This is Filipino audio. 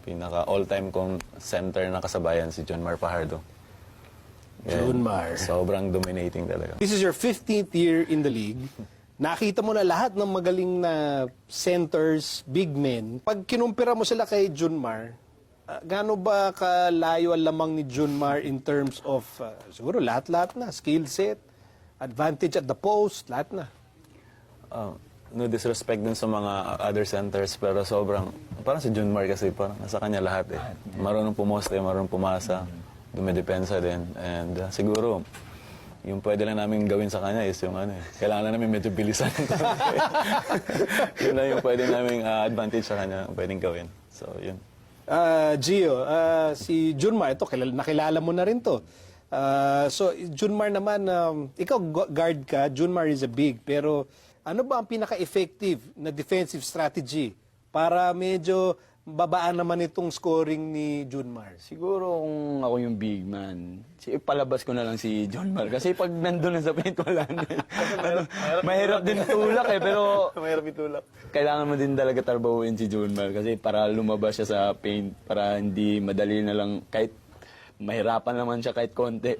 pinaka all-time kong center na kasabayan si John Mar Fajardo. John Mar. Sobrang dominating talaga. This is your 15th year in the league. Nakita mo na lahat ng magaling na centers, big men. Pag kinumpira mo sila kay John Mar, gaano ba kalayo ang lamang ni John Mar in terms of, siguro lahat-lahat na, skill set, advantage at the post, lahat na. No disrespect din sa mga other centers, pero sobrang, parang si John Mar kasi, parang nasa kanya lahat eh. Marunong pumoste, marunong pumasa, dumidepensa din. And siguro, yung pwede lang namin gawin sa kanya is yung kailangan lang namin medyo bilisan. Yun lang yung pwede namin advantage sa kanya, pwedeng gawin. So, yun. Gio, si Junmar, ito, nakilala mo na rin to. So, Junmar naman, ikaw guard ka, Junmar is a big, pero ano ba ang pinaka-effective na defensive strategy para medyo babaan naman itong scoring ni Junmar? Siguro kung ako yung big man, palabas ko na lang si John Mar. Kasi pag nandun na sa paint, wala na. Mahirap din tulak eh, pero Mahirap itulak. kailangan mo din talaga tarbahuin si John Mar. Kasi para lumabas siya sa paint, para hindi madali na lang, kahit mahirapan naman siya kahit konti.